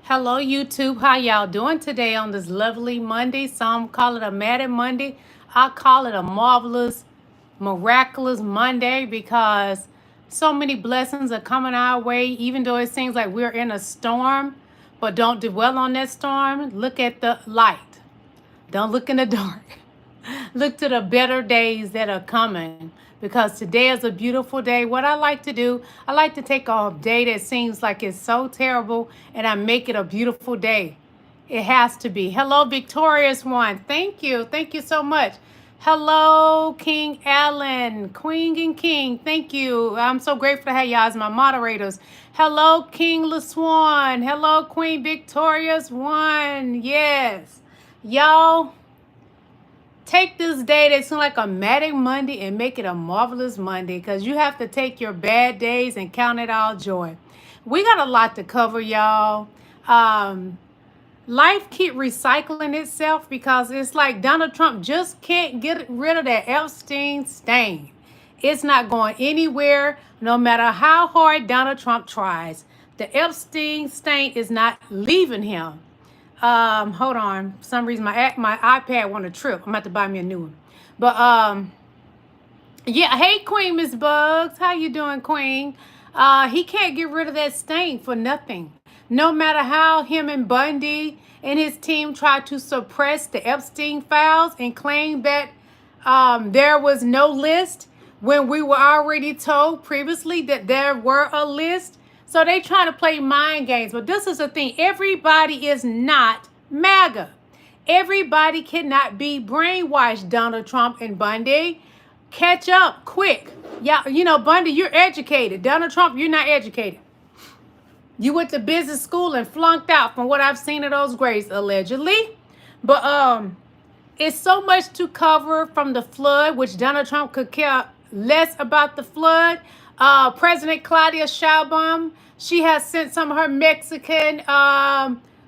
Hello, YouTube. How y'all doing today on this lovely Monday? Some call it a Mad Monday. I call it a marvelous, miraculous Monday because so many blessings are coming our way, even though it seems like we're in a storm. But don't dwell on that storm. Look at the light. Don't look in the dark. Look to the better days that are coming because today is a beautiful day. What I like to do, I like to take a day that seems like it's so terrible and I make it a beautiful day. It has to be. Hello, victorious one. Thank you. Thank you so much. Hello, King Allen, Queen and King. Thank you. I'm so grateful to have y'all as my moderators. Hello, King LaSwan. Hello, Queen Victorious One. Yes. Y'all, take this day that seems like a manic Monday and make it a marvelous Monday because you have to take your bad days and count it all joy. We got a lot to cover, y'all. Life keep recycling itself because it's like Donald Trump just can't get rid of that Epstein stain. It's not going anywhere no matter how hard Donald Trump tries. The Epstein stain is not leaving him. Hold on. For some reason, my iPad want to trip. I'm about to buy me a new one. But yeah. Hey, Queen Miss Bugs, how you doing, Queen? He can't get rid of that stain for nothing. No matter how him and Bundy and his team tried to suppress the Epstein files and claim that there was no list when we were already told previously that there were a list. So they trying to play mind games. But this is the thing. Everybody is not MAGA. Everybody cannot be brainwashed, Donald Trump and Bundy. Catch up quick. Yeah, you know, Bundy, you're educated. Donald Trump, you're not educated. You went to business school and flunked out from what I've seen of those grades, allegedly. But it's so much to cover from the flood, which Donald Trump could care less about the flood. President Claudia Sheinbaum, she has sent some of her Mexican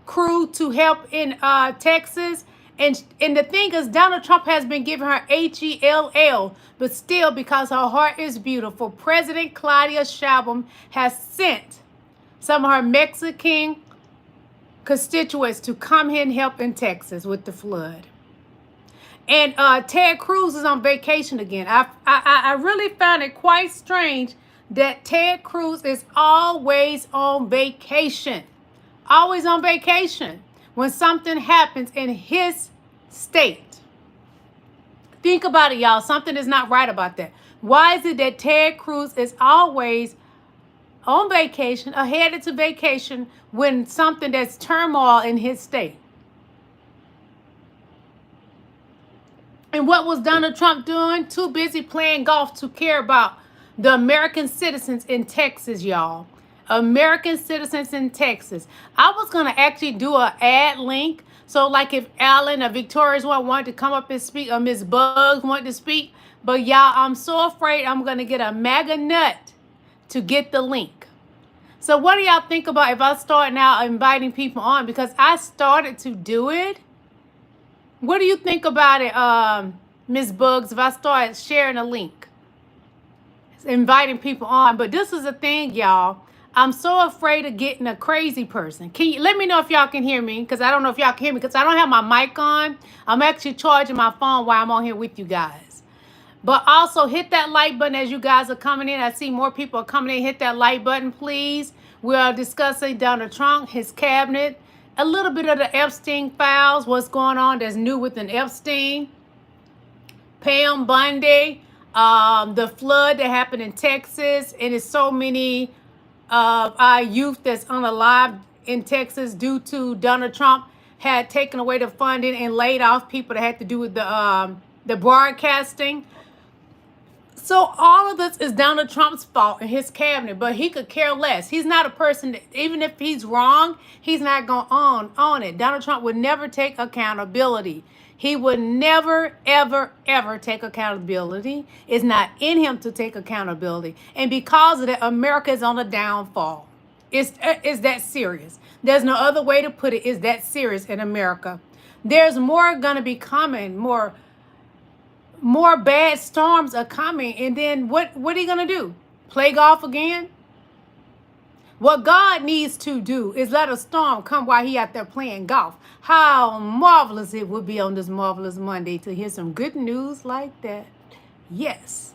crew to help in Texas. And the thing is, Donald Trump has been giving her HELL, but still, because her heart is beautiful, President Claudia Sheinbaum has sent some of her Mexican constituents to come here and help in Texas with the flood. And Ted Cruz is on vacation again. I really found it quite strange that Ted Cruz is always on vacation. Always on vacation when something happens in his state. Think about it, y'all. Something is not right about that. Why is it that Ted Cruz is always on vacation or headed to vacation when something that's turmoil in his state? And what was Donald Trump doing? Too busy playing golf to care about the American citizens in Texas, y'all. American citizens in Texas. I was going to actually do an ad link. So like if Alan or Victoria's one wanted to come up and speak or Miss Bugs wanted to speak. But y'all, I'm so afraid I'm going to get a MAGA nut to get the link. So what do y'all think about if I start now inviting people on? Because I started to do it. What do you think about it, Miss Bugs, if I start sharing a link? Inviting people on. But this is the thing, y'all. I'm so afraid of getting a crazy person. Can you let me know if y'all can hear me? Because I don't know if y'all can hear me because I don't have my mic on. I'm actually charging my phone while I'm on here with you guys. But also hit that like button as you guys are coming in. I see more people are coming in. Hit that like button, please. We are discussing Donald Trump, his cabinet, a little bit of the Epstein files, what's going on that's new with an Epstein, Pam Bundy, the flood that happened in Texas, and there's so many our youth that's unalive in Texas due to Donald Trump had taken away the funding and laid off people that had to do with the broadcasting. So all of this is Donald Trump's fault and his cabinet, but he could care less. He's not a person that, even if he's wrong, he's not going on it. Donald Trump would never take accountability. He would never, ever, ever take accountability. It's not in him to take accountability. And because of that, America is on a downfall. It's that serious. There's no other way to put it. It's that serious in America. There's more going to be coming, more bad storms are coming. And then what are you going to do? Play golf again? What God needs to do is let a storm come while he out there playing golf. How marvelous it would be on this marvelous Monday to hear some good news like that. Yes.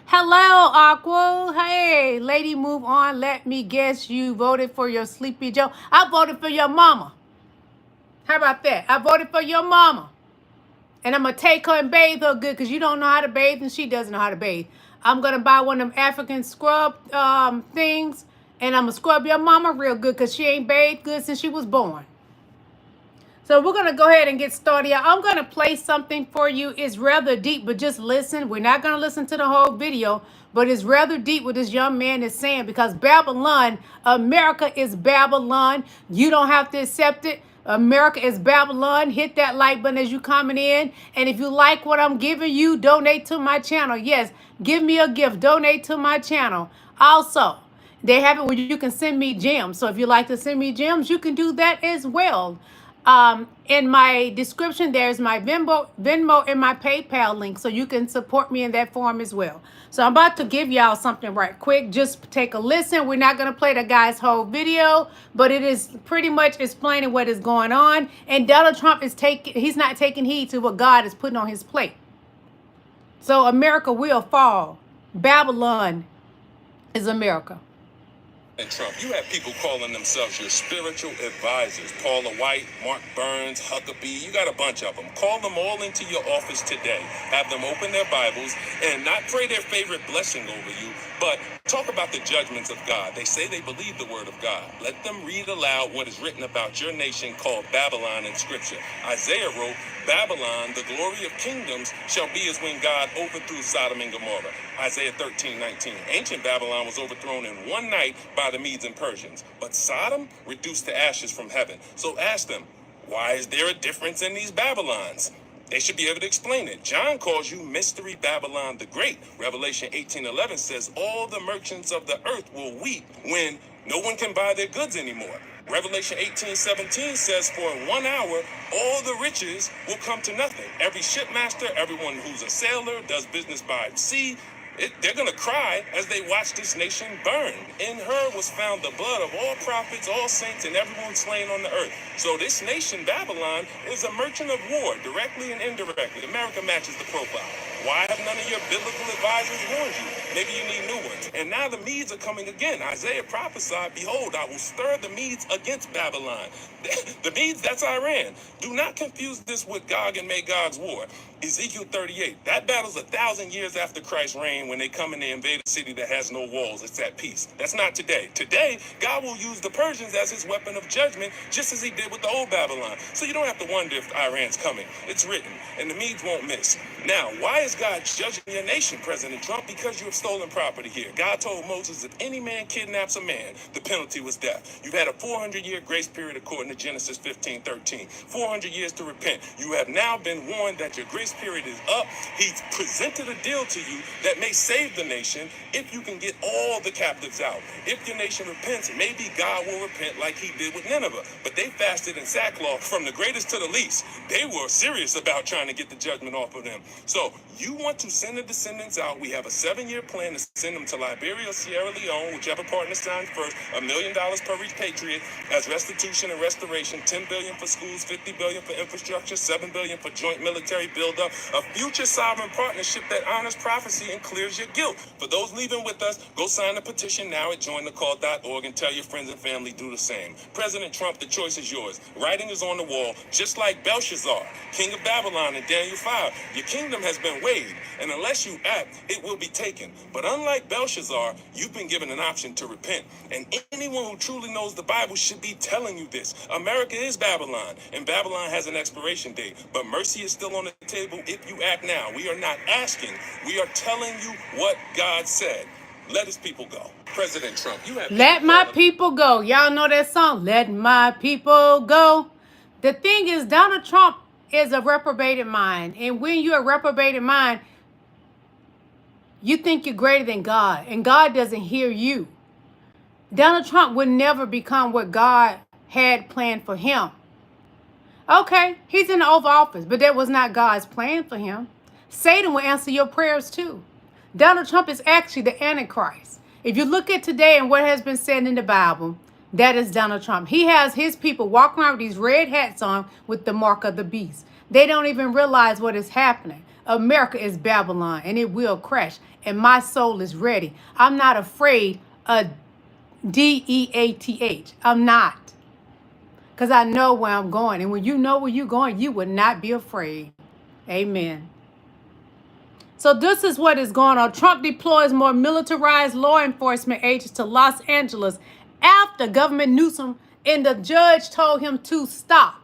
Hello, Aqua. Hey, lady, move on. Let me guess you voted for your Sleepy Joe. I voted for your mama. How about that? I voted for your mama. And I'm going to take her and bathe her good because you don't know how to bathe and she doesn't know how to bathe. I'm going to buy one of them African scrub things, and I'm going to scrub your mama real good because she ain't bathed good since she was born. So we're going to go ahead and get started. I'm going to play something for you. It's rather deep, but just listen. We're not going to listen to the whole video, but it's rather deep what this young man is saying, because Babylon, America is Babylon. You don't have to accept it. America is Babylon. Hit that like button as you coming in. And if you like what I'm giving you, donate to my channel. Yes, give me a gift. Donate to my channel. Also, they have it where you can send me gems. So if you like to send me gems, you can do that as well. In my description, there's my Venmo and my PayPal link, so you can support me in that form as well. So I'm about to give y'all something right quick. Just take a listen. We're not going to play the guy's whole video, but it is pretty much explaining what is going on. And Donald Trump he's not taking heed to what God is putting on his plate. So America will fall. Babylon is America. And Trump, you have people calling themselves your spiritual advisors. Paula White, Mark Burns, Huckabee, you got a bunch of them. Call them all into your office today. Have them open their Bibles and not pray their favorite blessing over you, but talk about the judgments of God. They say they believe the word of God. Let them read aloud what is written about your nation called Babylon in Scripture. Isaiah wrote, Babylon, the glory of kingdoms, shall be as when God overthrew Sodom and Gomorrah. Isaiah 13:19. Ancient Babylon was overthrown in one night by the Medes and Persians, but Sodom reduced to ashes from heaven. So ask them, why is there a difference in these Babylons? They should be able to explain it. John calls you Mystery Babylon the Great. Revelation 18:11 says all the merchants of the earth will weep when no one can buy their goods anymore. Revelation 18:17 says for in 1 hour, all the riches will come to nothing. Every shipmaster, everyone who's a sailor, does business by sea, they're going to cry as they watch this nation burn. In her was found the blood of all prophets, all saints, and everyone slain on the earth. So this nation, Babylon, is a merchant of war, directly and indirectly. America matches the profile. Why have none of your biblical advisors warned you? Maybe you need new ones. And now the Medes are coming again. Isaiah prophesied, behold, I will stir the Medes against Babylon. The Medes, that's Iran. Do not confuse this with Gog and Magog's war. Ezekiel 38, that battle's 1,000 years after Christ's reign when they come and they invade a city that has no walls. It's at peace. That's not today. Today, God will use the Persians as his weapon of judgment, just as he did with the old Babylon. So you don't have to wonder if Iran's coming. It's written, and the Medes won't miss. Now, why is God judging your nation, President Trump? Because you have stolen property here. God told Moses, if any man kidnaps a man, the penalty was death. You've had a 400-year grace period according to Genesis 15:13. 400 years to repent. You have now been warned that your grace period is up. He's presented a deal to you that may save the nation if you can get all the captives out. If your nation repents, maybe God will repent like he did with Nineveh. But they fasted in sackcloth from the greatest to the least. They were serious about trying to get the judgment off of them. So you want to send the descendants out. We have a 7-year plan to send them to Liberia or Sierra Leone, whichever partner signs first, $1 million per each patriot as restitution and restoration, $10 billion for schools, $50 billion for infrastructure, $7 billion for joint military buildup, a future sovereign partnership that honors prophecy and clears your guilt. For those leaving with us, go sign the petition now at jointhecall.org and tell your friends and family do the same. President Trump, the choice is yours. Writing is on the wall, just like Belshazzar, king of Babylon in Daniel 5. Your kingdom has been weighed, and unless you act, it will be taken. But unlike Belshazzar, you've been given an option to repent. And anyone who truly knows the Bible should be telling you this. America is Babylon, and Babylon has an expiration date. But mercy is still on the table if you act now. We are not asking. We are telling you what God said. Let his people go. President Trump, you have... Let my people go. Y'all know that song? Let my people go. The thing is, Donald Trump is a reprobated mind. And when you're a reprobated mind, you think you're greater than God. And God doesn't hear you. Donald Trump would never become what God had planned for him. Okay, he's in the Oval Office, but that was not God's plan for him. Satan will answer your prayers too. Donald Trump is actually the Antichrist. If you look at today and what has been said in the Bible, that is Donald Trump. He has his people walking around with these red hats on with the mark of the beast. They don't even realize what is happening. America is Babylon, and it will crash. And my soul is ready. I'm not afraid of DEATH. I'm not. Because I know where I'm going. And when you know where you're going, you would not be afraid. Amen. So this is what is going on. Trump deploys more militarized law enforcement agents to Los Angeles after Governor Newsom and the judge told him to stop.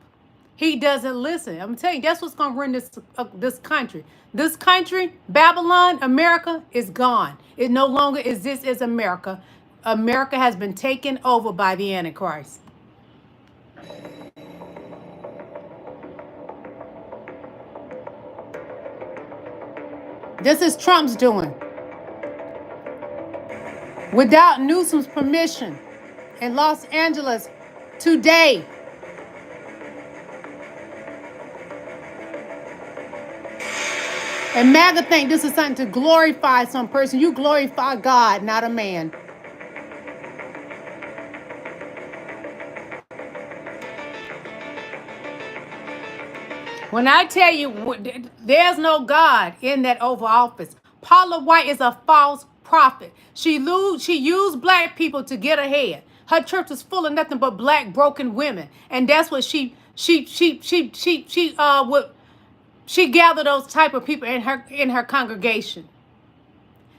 He doesn't listen. I'm telling you, that's what's going to ruin this country. This country, Babylon, America, is gone. It no longer exists as America. America has been taken over by the Antichrist. This is Trump's doing. Without Newsom's permission in Los Angeles today. And MAGA think this is something to glorify some person. You glorify God, not a man. When I tell you there's no God in that Oval Office, Paula White is a false prophet. She used black people to get ahead. Her church is full of nothing but black broken women, and that's what she gathered those type of people in her congregation.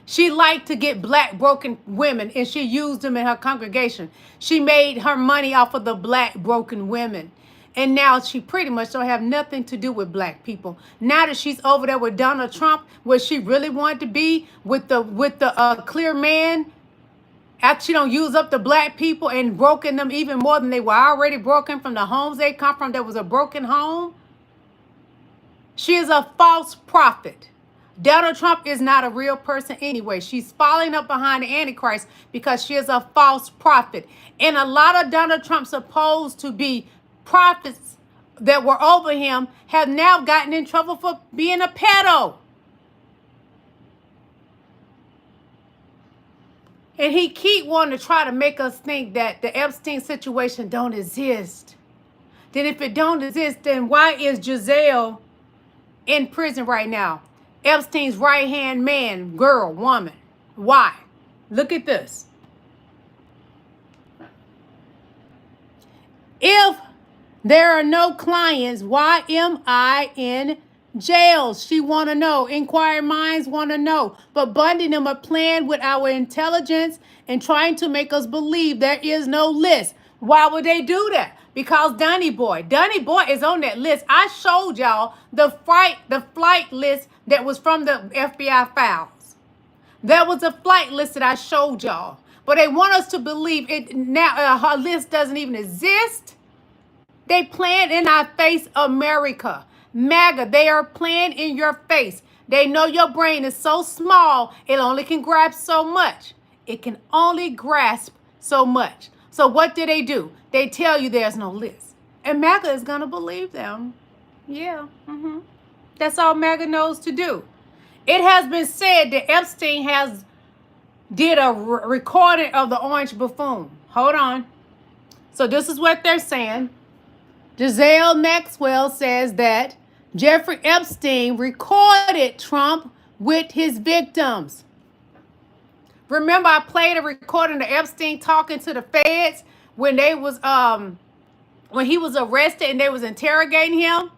She liked to get black broken women, and she used them in her congregation. She made her money off of the black broken women. And now she pretty much don't have nothing to do with black people. Now that she's over there with Donald Trump, where she really wanted to be with the clear man, after she don't use up the black people and broken them even more than they were already broken from the homes they come from, that was a broken home. She is a false prophet. Donald Trump is not a real person anyway. She's following up behind the Antichrist because she is a false prophet. And a lot of Donald Trump supposed to be prophets that were over him have now gotten in trouble for being a pedo. And he keep wanting to try to make us think that the Epstein situation don't exist. Then if it don't exist, then why is Giselle in prison right now? Epstein's right-hand man, girl, woman. Why? Look at this. If there are no clients, why am I in jail? She want to know. Inquiring minds want to know. But Bundy and them are playing with our intelligence and trying to make us believe there is no list. Why would they do that? Because Donny Boy is on that list. I showed y'all the flight list that was from the FBI files. That was a flight list that I showed y'all. But they want us to believe it now. Her list doesn't even exist. They playing in our face, America. MAGA, they are playing in your face. They know your brain is so small, it only can grasp so much. It can only grasp so much. So what do? They tell you there's no list. And MAGA is going to believe them. Yeah. That's all MAGA knows to do. It has been said that Epstein did a recording of the Orange Buffoon. Hold on. So this is what they're saying. Giselle Maxwell says that Jeffrey Epstein recorded Trump with his victims. Remember, I played a recording of Epstein talking to the feds when they was when he was arrested and they was interrogating him.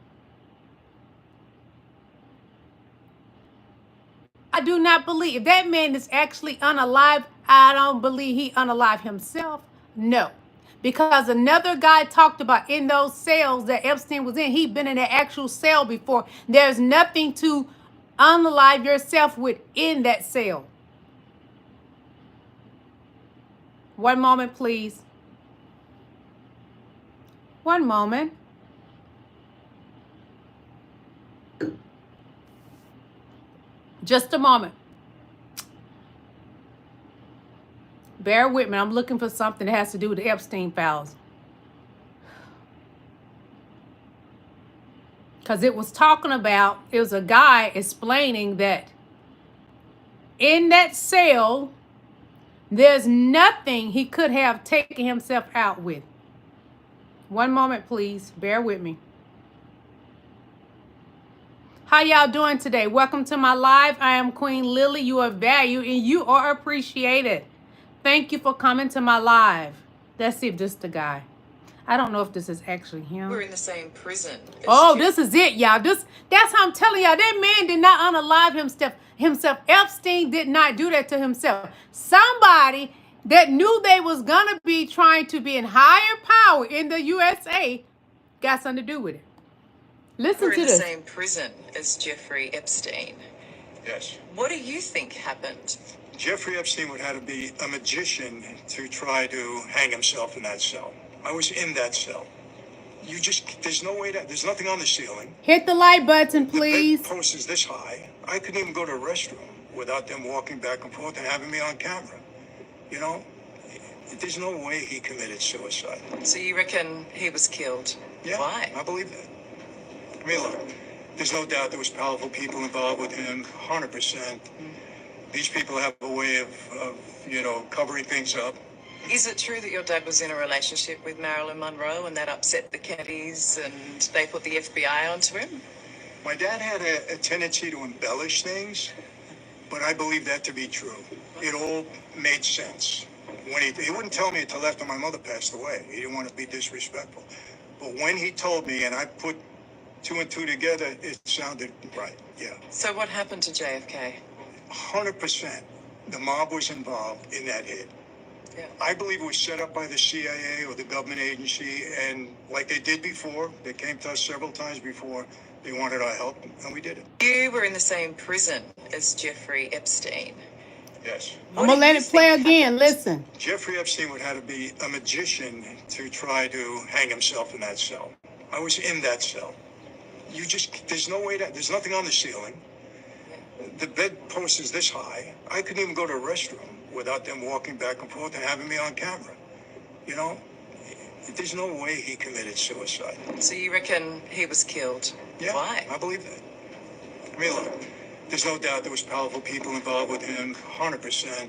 I do not believe if that man is actually unalive. I don't believe he unalive himself. No. Because another guy talked about in those cells that Epstein was in, he'd been in an actual cell before. There's nothing to unalive yourself with in that cell. One moment, please. One moment. Just a moment. Bear with me. I'm looking for something that has to do with the Epstein files. Because it was a guy explaining that in that cell, There's nothing he could have taken himself out with. One moment, please. Bear with me. How y'all doing today? Welcome to my live. I am Queen Lillie. You are valued and you are appreciated. Thank you for coming to my live. Let's see if this is the guy. I don't know if this is actually him. We're in the same prison. Oh, this is it, y'all. That's how I'm telling y'all. That man did not unalive himself. Epstein did not do that to himself. Somebody that knew they was gonna be trying to be in higher power in the USA got something to do with it. Listen to this. We're in the same prison as Jeffrey Epstein. Yes. What do you think happened? Jeffrey Epstein would have to be a magician to try to hang himself in that cell. I was in that cell. There's no way there's nothing on the ceiling. Hit the like button, please. The bed post is this high. I couldn't even go to a restroom without them walking back and forth and having me on camera. You know, there's no way he committed suicide. So you reckon he was killed? Yeah, Why? I believe that. I mean, look, there's no doubt there was powerful people involved with him, 100%. These people have a way of covering things up. Is it true that your dad was in a relationship with Marilyn Monroe and that upset the Kennedys and they put the FBI onto him? My dad had a tendency to embellish things, but I believe that to be true. It all made sense. When he wouldn't tell me until after my mother passed away. He didn't want to be disrespectful. But when he told me and I put two and two together, it sounded right, yeah. So what happened to JFK? 100%. The mob was involved in that hit. Yeah. I believe it was set up by the CIA or the government agency, and like they did before, they came to us several times before, they wanted our help, and we did it. You were in the same prison as Jeffrey Epstein. Yes. I'm going to let it play again. Listen. Jeffrey Epstein would have to be a magician to try to hang himself in that cell. I was in that cell. There's no way there's nothing on the ceiling. The bed post is this high. I couldn't even go to a restroom without them walking back and forth and having me on camera. You know, there's no way he committed suicide. So you reckon he was killed? Yeah, Why? I believe that. I mean, look, there's no doubt there was powerful people involved with him, 100%.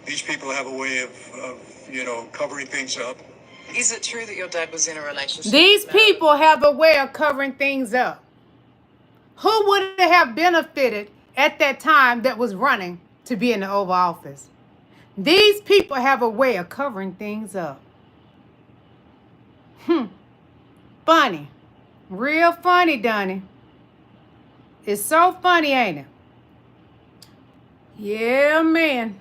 These people have a way of covering things up. Is it true that your dad was in a relationship? These people have a way of covering things up. Who would have benefited at that time that was running to be in the Oval Office? These people have a way of covering things up. Funny. Real funny, Donnie. It's so funny, ain't it? Yeah, man.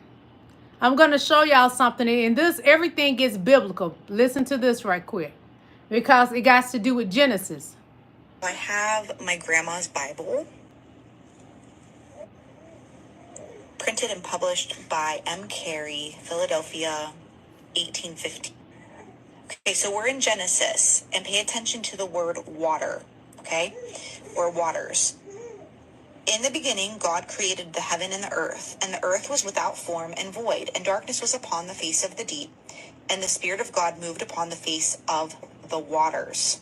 I'm going to show y'all something. And this, everything gets biblical. Listen to this right quick. Because it got to do with Genesis. I have my grandma's Bible, printed and published by M. Carey, Philadelphia, 1850. Okay, so we're in Genesis, and pay attention to the word water, okay, or waters. In the beginning, God created the heaven and the earth was without form and void, and darkness was upon the face of the deep, and the Spirit of God moved upon the face of the waters.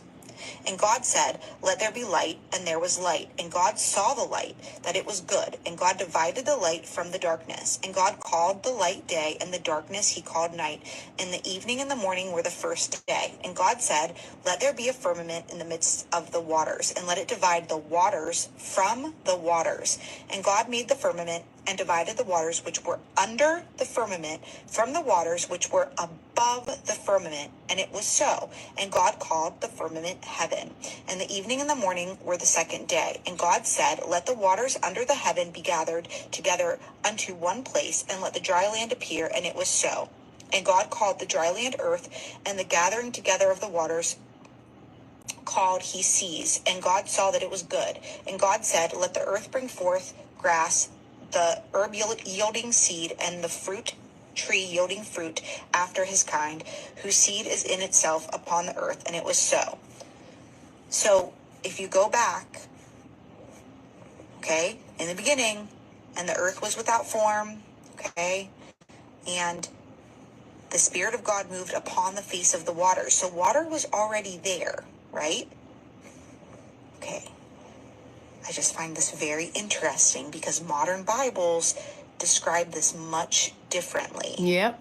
And God said, let there be light, and there was light. And God saw the light, that it was good. And God divided the light from the darkness. And God called the light day, and the darkness he called night. And the evening and the morning were the first day. And God said, let there be a firmament in the midst of the waters, and let it divide the waters from the waters. And God made the firmament, and divided the waters which were under the firmament from the waters which were above the firmament. And it was so. And God called the firmament heaven. And the evening and the morning were the second day. And God said, let the waters under the heaven be gathered together unto one place, and let the dry land appear. And it was so. And God called the dry land earth, and the gathering together of the waters called he seas. And God saw that it was good. And God said, let the earth bring forth grass, the herb yielding seed, and the fruit tree yielding fruit after his kind, whose seed is in itself upon the earth. And it was so. So if you go back, okay, in the beginning, and the earth was without form, okay, and the Spirit of God moved upon the face of the waters. So water was already there, right? Okay. I just find this very interesting because modern Bibles describe this much differently. Yep.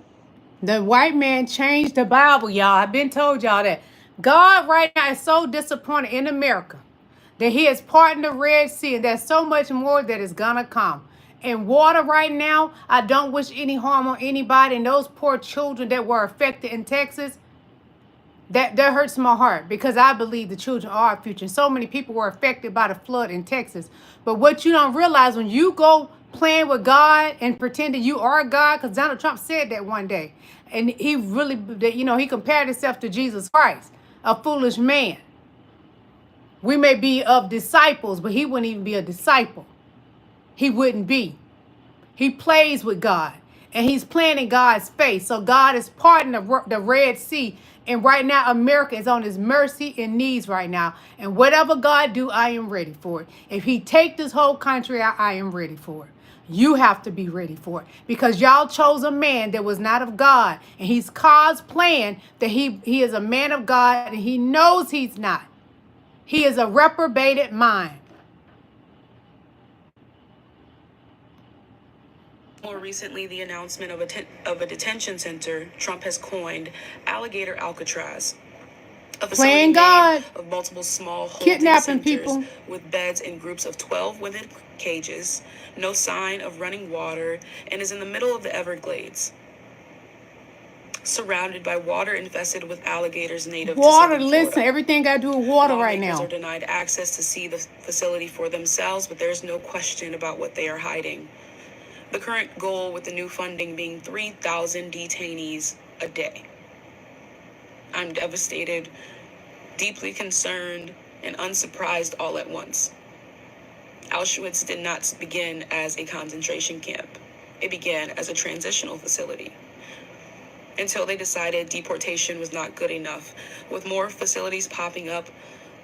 The white man changed the Bible, y'all. I've been told y'all that. God right now is so disappointed in America that he has parted the Red Sea, and there's so much more that is gonna come. And water right now, I don't wish any harm on anybody, and those poor children that were affected in Texas, that hurts my heart, because I believe the children are our future. So many people were affected by the flood in Texas. But what you don't realize, when you go playing with God and pretending you are God, because Donald Trump said that one day, and he really, he compared himself to Jesus Christ, a foolish man. We may be of disciples, but he wouldn't even be a disciple. He wouldn't be. He plays with God, and he's playing in God's face. So God is parting the Red Sea, and right now America is on his mercy and knees right now. And whatever God do, I am ready for it. If he take this whole country out, I am ready for it. You have to be ready for it, because y'all chose a man that was not of God, and he's cosplaying that he is a man of God, and he knows he's not. He is a reprobated mind. More recently, the announcement of a detention center Trump has coined Alligator Alcatraz. A facility Playing made God. of multiple small holding Kidnapping centers people. with beds in groups of 12 within cages, no sign of running water, and is in the middle of the Everglades, surrounded by water infested with alligators native to Water, southern listen, Florida. everything got to do with water right Lawmakers now. are denied access to see the facility for themselves, but there's no question about what they are hiding. The current goal with the new funding being 3,000 detainees a day. I'm devastated, deeply concerned, and unsurprised all at once. Auschwitz did not begin as a concentration camp. It began as a transitional facility, until they decided deportation was not good enough. With more facilities popping up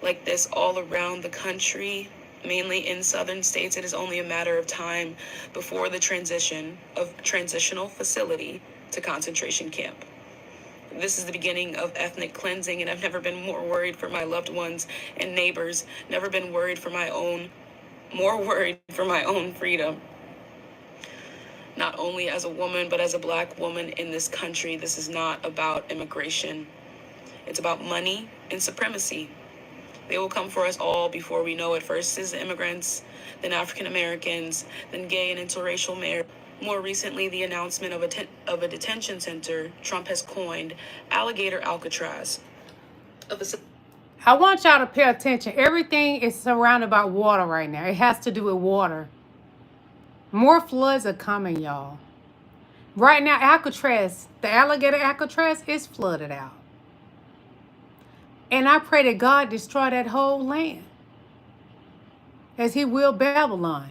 like this all around the country, mainly in southern states, it is only a matter of time before the transition of transitional facility to concentration camp. This is the beginning of ethnic cleansing, and I've never been more worried for my loved ones and neighbors, never been more worried for my own freedom. Not only as a woman, but as a Black woman in this country. This is not about immigration. It's about money and supremacy. They will come for us all before we know it. First is the immigrants, then African Americans, then gay and interracial marriage. More recently, the announcement of a detention center Trump has coined Alligator Alcatraz. I want y'all to pay attention. Everything is surrounded by water right now. It has to do with water. More floods are coming, y'all. Right now, Alcatraz, the alligator Alcatraz, is flooded out. And I pray that God destroy that whole land, as he will Babylon.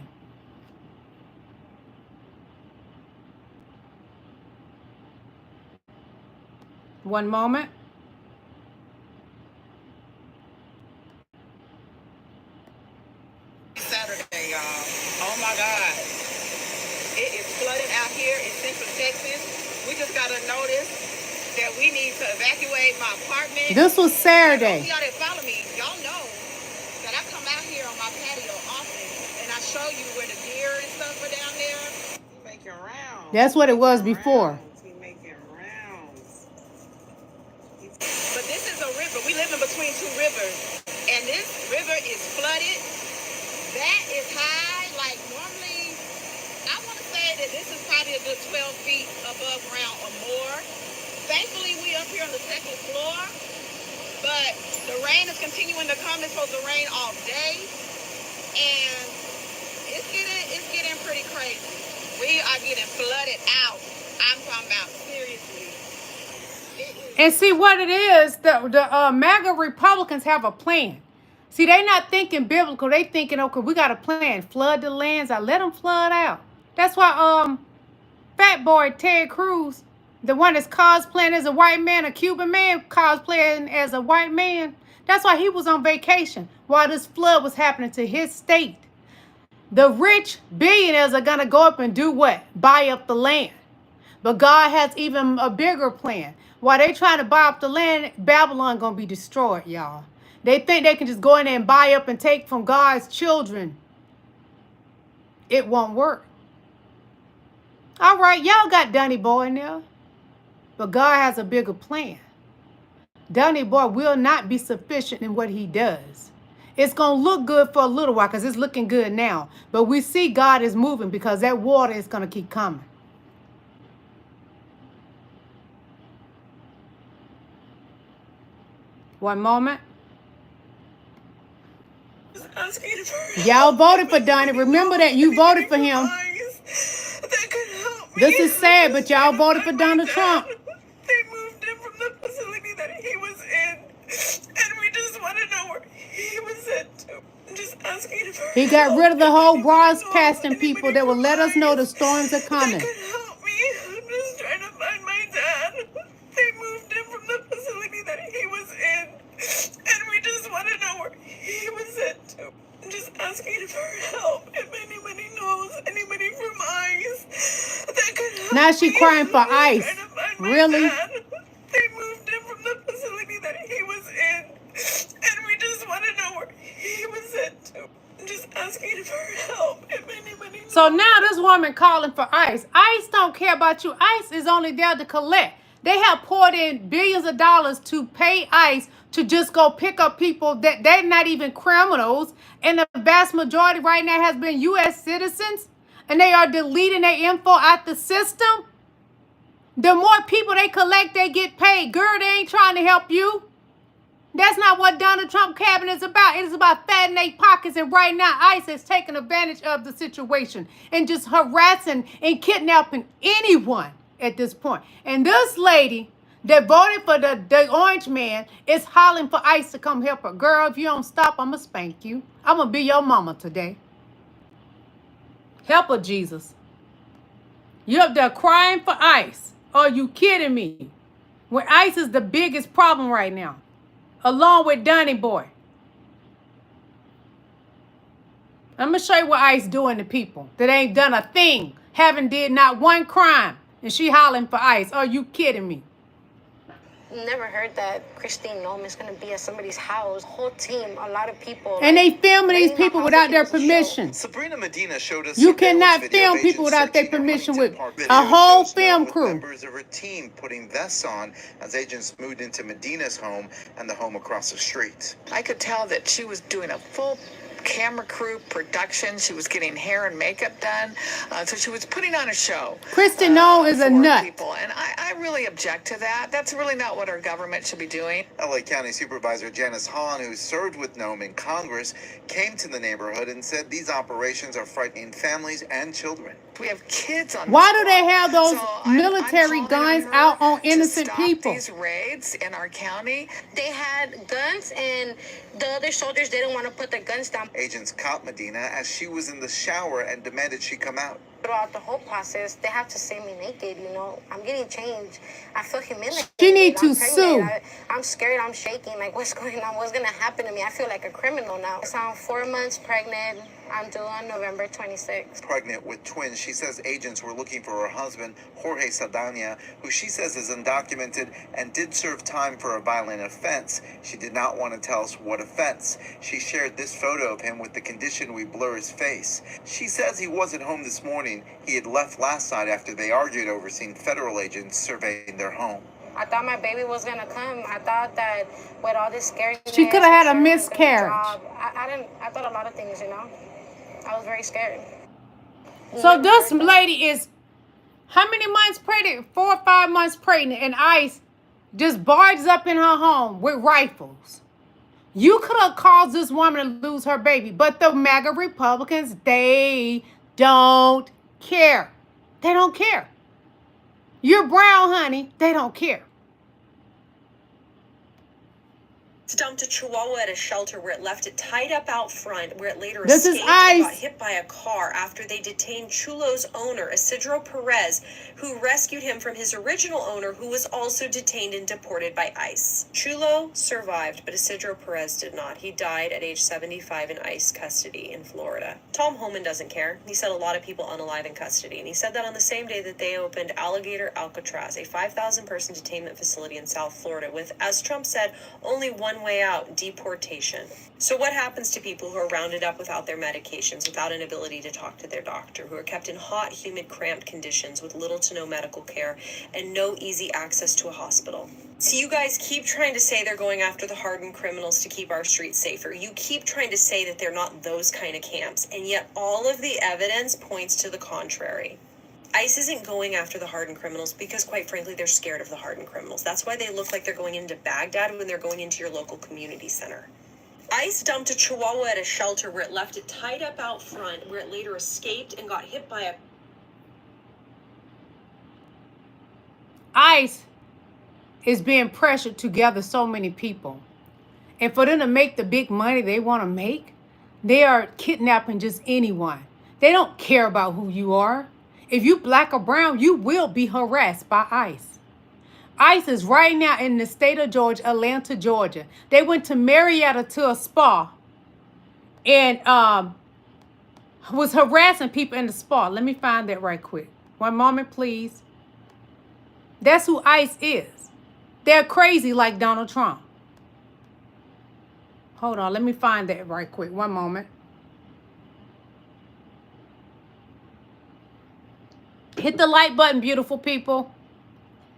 One moment. Saturday, y'all. Oh my God. It is flooding out here in Central Texas. We just got a notice that we need to evacuate my apartment. This was Saturday. Y'all that follow me, y'all know that I come out here on my patio often, and I show you where the deer and stuff are down there. We making rounds. That's what it was before. We making rounds. But this is a river. We live in between two rivers, and this river is flooded. That is high. Like normally, I want to say that this is probably a good 12 feet above ground or more. Thankfully, we up here on the second floor, but the rain is continuing to come. It's supposed to rain all day, and it's getting pretty crazy. We are getting flooded out. I'm talking about seriously. And see what it is, the MAGA Republicans have a plan. See, they not thinking biblical. They thinking, okay, we got a plan. Flood the lands. I let them flood out. That's why Fat Boy Ted Cruz, the one that's cosplaying as a white man, a Cuban man cosplaying as a white man, that's why he was on vacation while this flood was happening to his state. The rich billionaires are going to go up and do what? Buy up the land. But God has even a bigger plan. While they trying to buy up the land, Babylon going to be destroyed, y'all. They think they can just go in there and buy up and take from God's children. It won't work. All right, y'all got Donny Boy in there. But God has a bigger plan. Donny Boy will not be sufficient in what he does. It's going to look good for a little while because it's looking good now. But we see God is moving because that water is going to keep coming. One moment. Y'all voted for Donny. Remember that you voted for him. This is sad, but y'all voted for Donald Trump. They moved him from the facility that he was in, and we just want to know where he was sent to. I'm just asking for He got rid of the whole broadcasting people that will let us know the storms are coming. That could help me. I'm just trying to find my dad. They moved him from the facility that he was in, and we just want to know where he was sent to. I'm just asking for help. If anybody knows, anybody from ICE that could help now she me. crying for ICE. Really? They moved him from the facility that he was in, and we just want to know where he was sent to. I'm just asking for help. If anybody knows. So now this woman calling for ICE. ICE don't care about you. ICE is only there to collect. They have poured in billions of dollars to pay ICE to just go pick up people that they're not even criminals. And the vast majority right now has been U.S. citizens. And they are deleting their info out the system. The more people they collect, they get paid. Girl, they ain't trying to help you. That's not what Donald Trump cabinet is about. It is about fattening their pockets. And right now, ICE is taking advantage of the situation and just harassing and kidnapping anyone at this point. And this lady that voted for the orange man is hollering for ICE to come help her. Girl, if you don't stop, I'm going to spank you. I'm going to be your mama today. Help her, Jesus. You're up there crying for ICE. Are you kidding me? When ICE is the biggest problem right now, along with Donny Boy. I'm going to show you what ICE doing to people that ain't done a thing, haven't did not one crime, and she hollering for ICE. Are you kidding me? Never heard that Christine Nome is going to be at somebody's house. Whole team, a lot of people. And they filming these people without their permission. Sabrina Medina showed us you cannot film people without their permission with a whole film crew. Members of her team putting vests on as agents moved into Medina's home and the home across the street. I could tell that she was doing a full camera crew production. She was getting hair and makeup done. So she was putting on a show. Kristen Noel is a nut. People. And I really object to that. That's really not what our government should be doing. LA County Supervisor Janice Hahn, who served with Nome in Congress, came to the neighborhood and said these operations are frightening families and children. We have kids on. Why do they have those military guns out on innocent people? These raids in our county. They had guns, and the other soldiers didn't want to put their guns down. Agents caught Medina as she was in the shower and demanded she come out. Throughout the whole process, they have to see me naked, you know. I'm getting changed. I feel humiliated. She need to sue. I'm scared. I'm shaking. Like, what's going on? What's going to happen to me? I feel like a criminal now. So I'm 4 months pregnant. I'm due on November 26th. Pregnant with twins, she says agents were looking for her husband, Jorge Saldana, who she says is undocumented and did serve time for a violent offense. She did not want to tell us what offense. She shared this photo of him with the condition we blur his face. She says he wasn't home this morning. He had left last night after they argued over seeing federal agents surveying their home. I thought my baby was gonna come. I thought that with all this scariness, she could have had a miscarriage. I thought a lot of things, you know. I was very scared. So this lady is how many months pregnant? 4 or 5 months pregnant, and ICE just barges up in her home with rifles. You could have caused this woman to lose her baby, but the MAGA Republicans, they don't care. They don't care. You're brown, honey. They don't care. Dumped a chihuahua at a shelter where it left it tied up out front, where it later this escaped and got ICE. hit by a car after they detained Chulo's owner, Isidro Perez, who rescued him from his original owner, who was also detained and deported by ICE. Chulo survived, but Isidro Perez did not. He died at age 75 in ICE custody in Florida. Tom Homan doesn't care. He said a lot of people unalive in custody, and he said that on the same day that they opened Alligator Alcatraz, a 5,000-person detainment facility in South Florida, with, as Trump said, only one one way out: deportation. So what happens to people who are rounded up without their medications, without an ability to talk to their doctor, who are kept in hot, humid, cramped conditions with little to no medical care and no easy access to a hospital? So you guys keep trying to say they're going after the hardened criminals to keep our streets safer. You keep trying to say that they're not those kind of camps, and yet all of the evidence points to the contrary. ICE isn't going after the hardened criminals because, quite frankly, they're scared of the hardened criminals. That's why they look like they're going into Baghdad when they're going into your local community center. ICE dumped a chihuahua at a shelter where it left it tied up out front, where it later escaped and got hit by a... ICE is being pressured to gather so many people. And for them to make the big money they want to make, they are kidnapping just anyone. They don't care about who you are. If you black or brown, you will be harassed by ICE. ICE is right now in the state of Georgia, Atlanta, Georgia. They went to Marietta to a spa and was harassing people in the spa. Let me find that right quick. One moment, please. That's who ICE is. They're crazy like Donald Trump. Hold on, let me find that right quick. One moment. Hit the like button, beautiful people.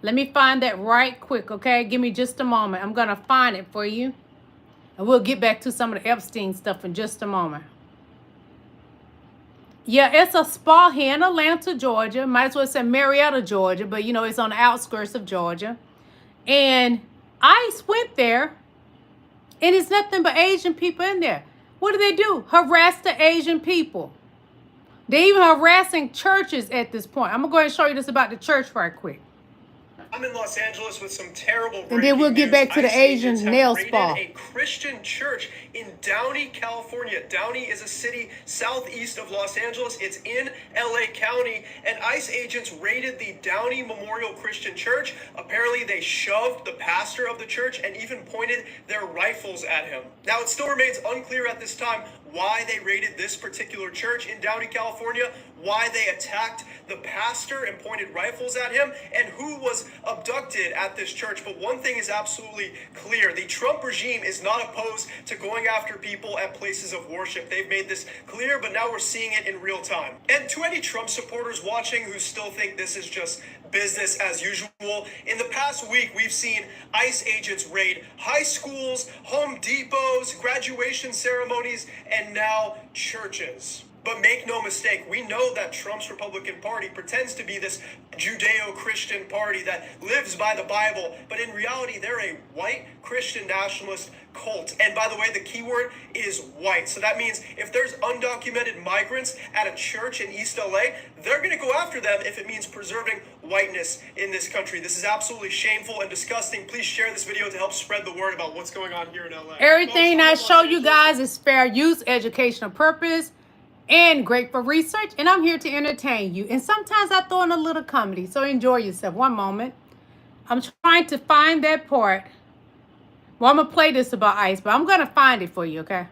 Let me find that right quick, okay? Give me just a moment. I'm going to find it for you. And we'll get back to some of the Epstein stuff in just a moment. Yeah, it's a spa here in Atlanta, Georgia. Might as well say Marietta, Georgia. But, you know, it's on the outskirts of Georgia. And ICE went there. And it's nothing but Asian people in there. What do? Harass the Asian people. They're even harassing churches at this point. I'm going to go ahead and show you this about the church right quick. I'm in Los Angeles with some terrible and then we'll get back to the Asian nail spa. A Christian church in Downey, California. Downey is a city southeast of Los Angeles. It's in LA County, and ICE agents raided the Downey Memorial Christian Church. Apparently, they shoved the pastor of the church and even pointed their rifles at him. Now, it still remains unclear at this time why they raided this particular church in Downey, California, why they attacked the pastor and pointed rifles at him, and who was abducted at this church. But one thing is absolutely clear. The Trump regime is not opposed to going after people at places of worship. They've made this clear, but now we're seeing it in real time. And to any Trump supporters watching who still think this is just business as usual, in the past week, we've seen ICE agents raid high schools, Home Depots, graduation ceremonies, and now churches. But make no mistake, we know that Trump's Republican Party pretends to be this Judeo-Christian party that lives by the Bible, but in reality, they're a white Christian nationalist cult. And by the way, the key word is white. So that means if there's undocumented migrants at a church in East LA, they're going to go after them if it means preserving whiteness in this country. This is absolutely shameful and disgusting. Please share this video to help spread the word about what's going on here in LA. Everything I show you guys is fair use, educational purpose, and great for research, and I'm here to entertain you. And sometimes I throw in a little comedy, so enjoy yourself. One moment. I'm trying to find that part. Well, I'm going to play this about ICE, but I'm going to find it for you, okay?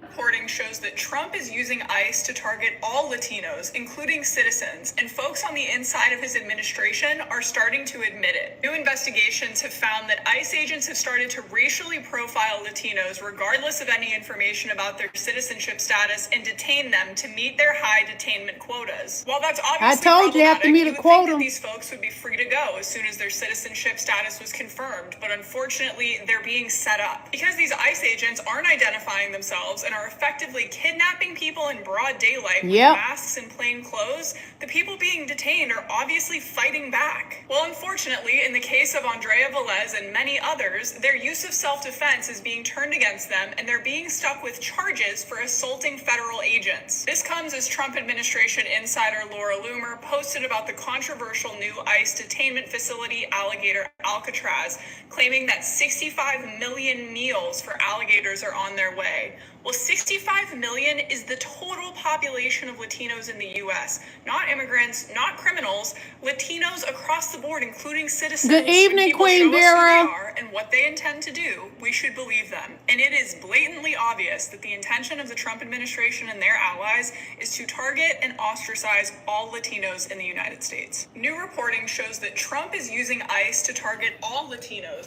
Reporting shows that Trump is using ICE to target all Latinos, including citizens, and folks on the inside of his administration are starting to admit it. New investigations have found that ICE agents have started to racially profile Latinos regardless of any information about their citizenship status and detain them to meet their high detainment quotas. While that's obviously I told you, you have to meet a quota. That these folks would be free to go as soon as their citizenship status was confirmed, but unfortunately, they're being set up. Because these ICE agents aren't identifying themselves and are effectively kidnapping people in broad daylight with masks and plain clothes, the people being detained are obviously fighting back. Well, unfortunately, in the case of Andrea Velez and many others, their use of self-defense is being turned against them, and they're being stuck with charges for assaulting federal agents. This comes as Trump administration insider Laura Loomer posted about the controversial new ICE detainment facility, Alligator Alcatraz, claiming that 65 million meals for alligators are on their way. Well, 65 million is the total population of Latinos in the U.S. Not immigrants, not criminals, Latinos across the board, including citizens. Good evening, Queen Vera. And what they intend to do, we should believe them. And it is blatantly obvious that the intention of the Trump administration and their allies is to target and ostracize all Latinos in the United States. New reporting shows that Trump is using ICE to target all Latinos.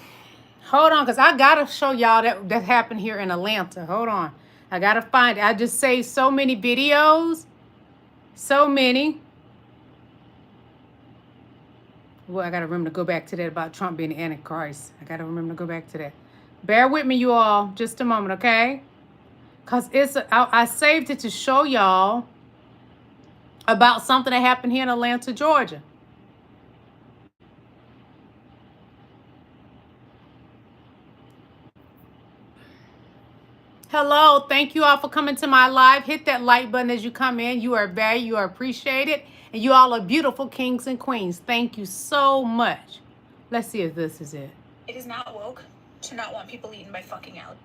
Hold on, because I got to show y'all that happened here in Atlanta. Hold on. I got to find it. I just saved so many videos. So many. Well, I got to remember to go back to that about Trump being the Antichrist. I got to remember to go back to that. Bear with me, you all. Just a moment, okay? Because I saved it to show y'all about something that happened here in Atlanta, Georgia. Hello, thank you all for coming to my live. Hit that like button as you come in. You are valued, you are appreciated, and you all are beautiful kings and queens. Thank you so much. Let's see if this is it. It is not woke to not want people eaten by fucking alligators.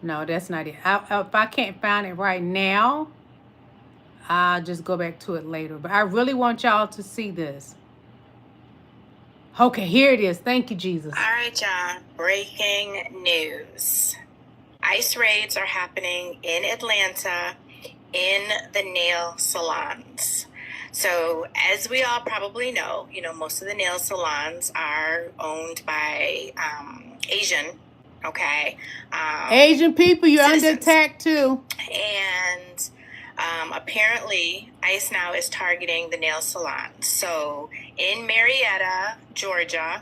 No, that's not it. If I can't find it right now, I'll just go back to it later. But I really want y'all to see this. Okay, here it is. Thank you, Jesus. All right, y'all. Breaking news. ICE raids are happening in Atlanta in the nail salons. So as we all probably know, most of the nail salons are owned by Asian, okay? Asian people, you're citizens. under attack too. And apparently ICE now is targeting the nail salon. So in Marietta, Georgia,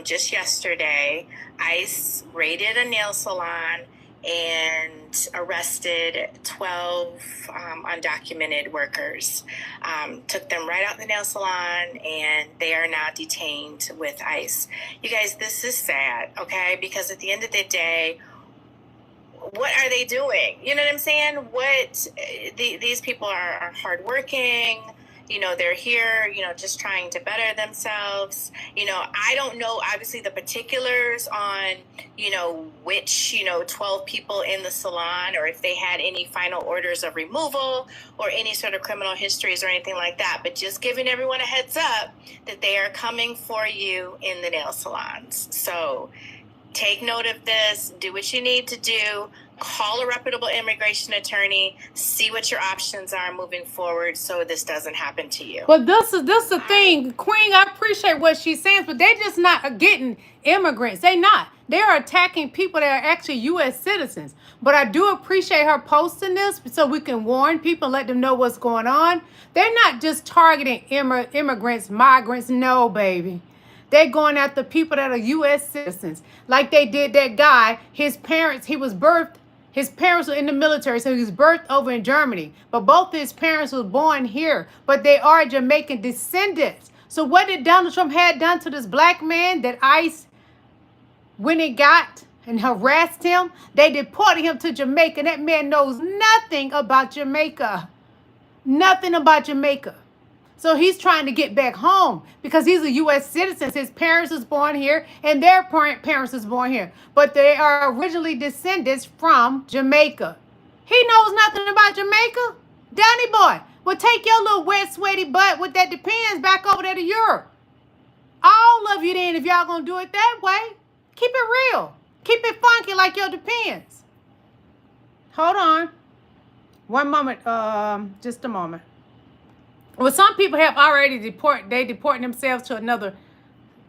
just yesterday, ICE raided a nail salon and arrested 12 undocumented workers. Took them right out the nail salon, and they are now detained with ICE. You guys, this is sad, okay? Because at the end of the day, what are they doing? You know what I'm saying? These people are hardworking. They're here, just trying to better themselves. I don't know, obviously, the particulars on, which, 12 people in the salon, or if they had any final orders of removal or any sort of criminal histories or anything like that. But just giving everyone a heads up that they are coming for you in the nail salons. So take note of this, do what you need to do, call a reputable immigration attorney, see what your options are moving forward so this doesn't happen to you. But this is the thing, Queen, I appreciate what she's saying, but they're just not getting immigrants. They not. They're attacking people that are actually U.S. citizens. But I do appreciate her posting this so we can warn people and let them know what's going on. They're not just targeting immigrants, migrants. No, baby. They're going after people that are U.S. citizens. Like they did that guy, his parents were in the military, so he was birthed over in Germany. But both his parents were born here, but they are Jamaican descendants. So what did Donald Trump had done to this black man that ICE, when it got and harassed him, they deported him to Jamaica. That man knows nothing about Jamaica. Nothing about Jamaica. So he's trying to get back home because he's a U.S. citizen. His parents was born here and their parents was born here. But they are originally descendants from Jamaica. He knows nothing about Jamaica. Donnie boy, well, take your little wet, sweaty butt with that Depends back over there to Europe. All of you then, if y'all going to do it that way, keep it real. Keep it funky like your Depends. Hold on. One moment. Just a moment. Well, some people have already deporting themselves to another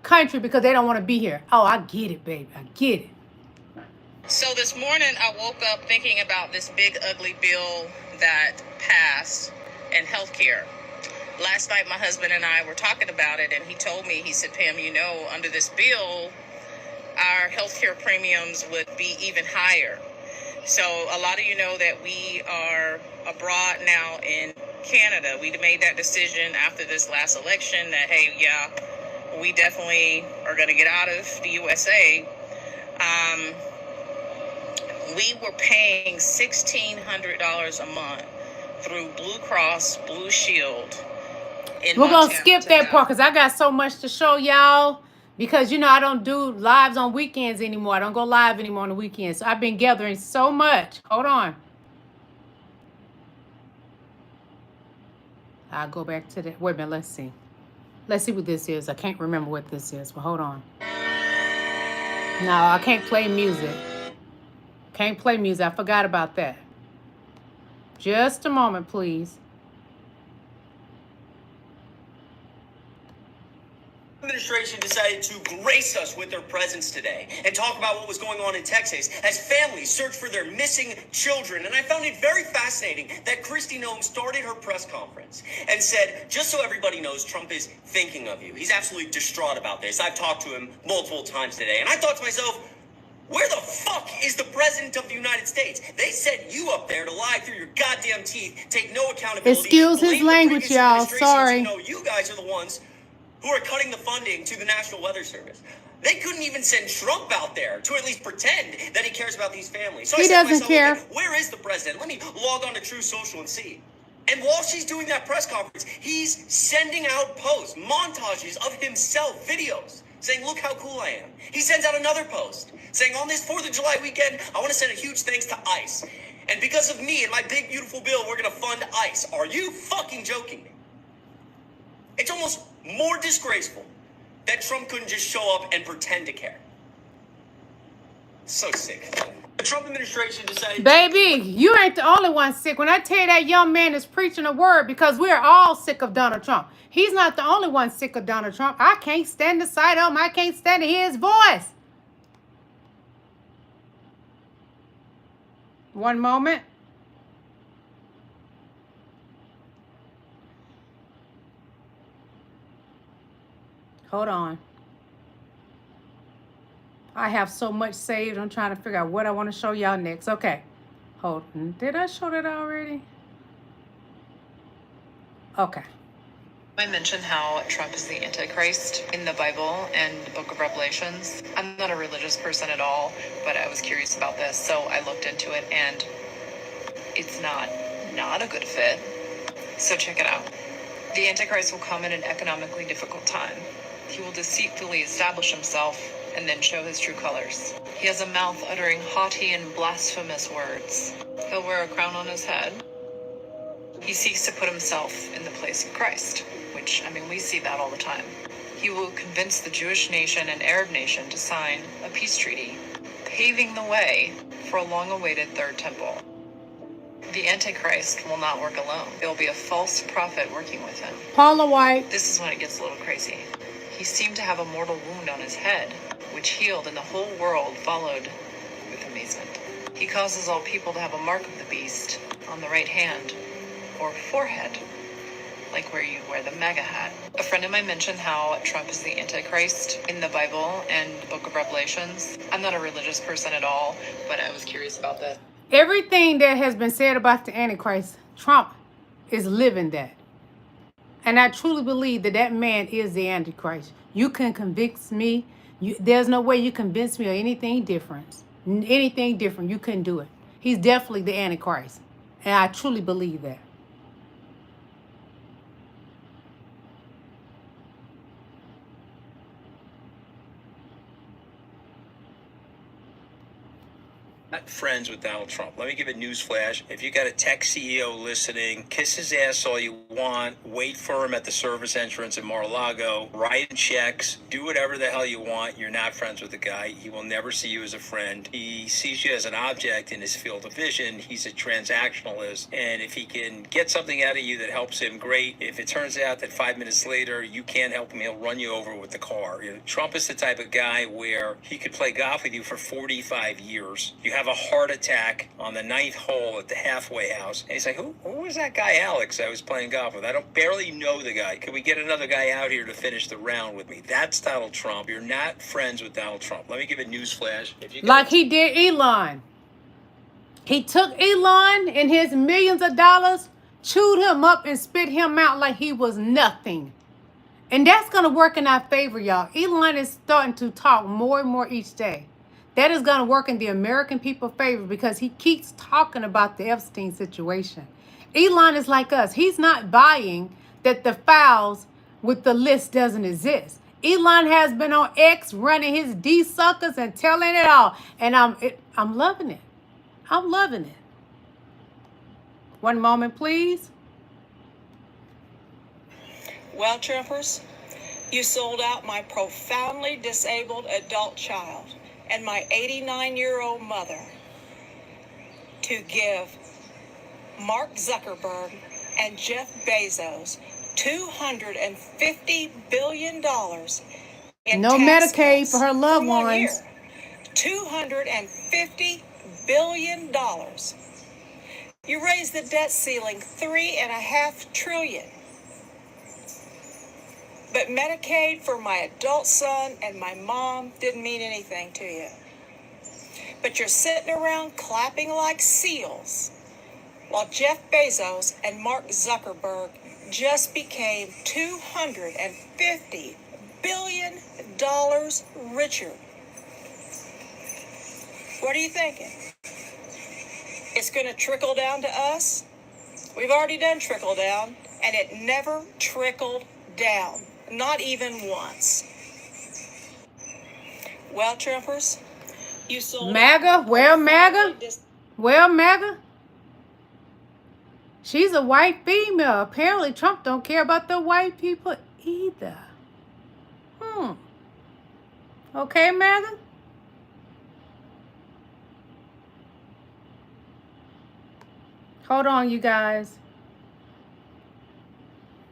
country because they don't want to be here. Oh, I get it, baby. I get it. So this morning I woke up thinking about this big ugly bill that passed in healthcare. Last night my husband and I were talking about it, and he told me, he said, Pam, under this bill, our healthcare premiums would be even higher. So a lot of you know that we are abroad now in Canada. We made that decision after this last election that, hey, yeah, we definitely are going to get out of the USA. We were paying $1,600 a month through Blue Cross Blue Shield. We're going to skip that part because I got so much to show y'all. Because, I don't do lives on weekends anymore. I don't go live anymore on the weekends. So I've been gathering so much. Hold on. I'll go back to that. Wait a minute. Let's see. Let's see what this is. I can't remember what this is. But hold on. No, I can't play music. Can't play music. I forgot about that. Just a moment, please. Administration decided to grace us with their presence today and talk about what was going on in Texas as families search for their missing children. And I found it very fascinating that Kristi Noem started her press conference and said, just so everybody knows, Trump is thinking of you. He's absolutely distraught about this. I've talked to him multiple times today. And I thought to myself, where the fuck is the president of the United States? They set you up there to lie through your goddamn teeth, take no accountability. Excuse his blame the language, previous y'all. administrations Sorry. who know you guys are the ones who are cutting the funding to the National Weather Service. They couldn't even send Trump out there to at least pretend that he cares about these families. So He I said to doesn't myself, care. okay, where is the president? Let me log on to True Social and see. And while she's doing that press conference, he's sending out posts, montages of himself, videos, saying, look how cool I am. He sends out another post saying, on this 4th of July weekend, I want to send a huge thanks to ICE. And because of me and my big, beautiful bill, we're going to fund ICE. Are you fucking joking me? It's almost more disgraceful that Trump couldn't just show up and pretend to care. So sick. The Trump administration decided... Baby, you ain't the only one sick. When I tell you that young man is preaching a word, because we're all sick of Donald Trump. He's not the only one sick of Donald Trump. I can't stand the sight of him. I can't stand to hear his voice. One moment. Hold on. I have so much saved. I'm trying to figure out what I want to show y'all next. Okay. Hold on. Did I show that already? Okay. I mentioned how Trump is the Antichrist in the Bible and the book of Revelations. I'm not a religious person at all, but I was curious about this, so I looked into it, and it's not a good fit. So check it out. The Antichrist will come in an economically difficult time. He will deceitfully establish himself and then show his true colors. He has a mouth uttering haughty and blasphemous words. He'll wear a crown on his head. He seeks to put himself in the place of Christ, which, I mean, we see that all the time. He will convince the Jewish nation and Arab nation to sign a peace treaty, paving the way for a long-awaited third temple. The Antichrist will not work alone. There will be a false prophet working with him. Paula White. This is when it gets a little crazy. He seemed to have a mortal wound on his head, which healed, and the whole world followed with amazement. He causes all people to have a mark of the beast on the right hand or forehead, like where you wear the MAGA hat. A friend of mine mentioned how Trump is the Antichrist in the Bible and the book of Revelations. I'm not a religious person at all, but I was curious about that. Everything that has been said about the Antichrist, Trump is living that. And I truly believe that that man is the Antichrist. You can convince me. There's no way you convince me of anything different. Anything different. You couldn't do it. He's definitely the Antichrist. And I truly believe that. Not friends with Donald Trump. Let me give a news flash. If you got a tech CEO listening, kiss his ass all you want. Wait for him at the service entrance in Mar-a-Lago. Write him checks. Do whatever the hell you want. You're not friends with the guy. He will never see you as a friend. He sees you as an object in his field of vision. He's a transactionalist. And if he can get something out of you that helps him, great. If it turns out that 5 minutes later you can't help him, he'll run you over with the car. You know, Trump is the type of guy where he could play golf with you for 45 years. You have a heart attack on the 9th hole at the halfway house. And he's like, who was that guy Alex I was playing golf with? I don't barely know the guy. Can we get another guy out here to finish the round with me? That's Donald Trump. You're not friends with Donald Trump. Let me give a news flash. Like he did Elon. He took Elon and his millions of dollars, chewed him up and spit him out like he was nothing. And that's going to work in our favor, y'all. Elon is starting to talk more and more each day. That is going to work in the American people's favor because he keeps talking about the Epstein situation. Elon is like us. He's not buying that the files with the list doesn't exist. Elon has been on X running his D-suckers and telling it all. And I'm loving it. I'm loving it. One moment, please. Well, Trumpers, you sold out my profoundly disabled adult child and my 89-year-old mother to give Mark Zuckerberg and Jeff Bezos $250 billion in No tax Medicaid cuts for her loved for 1 year. ones. $250 billion. You raised the debt ceiling $3.5 trillion. But Medicaid for my adult son and my mom didn't mean anything to you. But you're sitting around clapping like seals while Jeff Bezos and Mark Zuckerberg just became $250 billion richer. What are you thinking? It's going to trickle down to us? We've already done trickle down, and it never trickled down, not even once. Well, Trumpers, you sold MAGA? Well, MAGA? Well, MAGA? She's a white female. Apparently, Trump don't care about the white people either. Okay, MAGA? Hold on, you guys.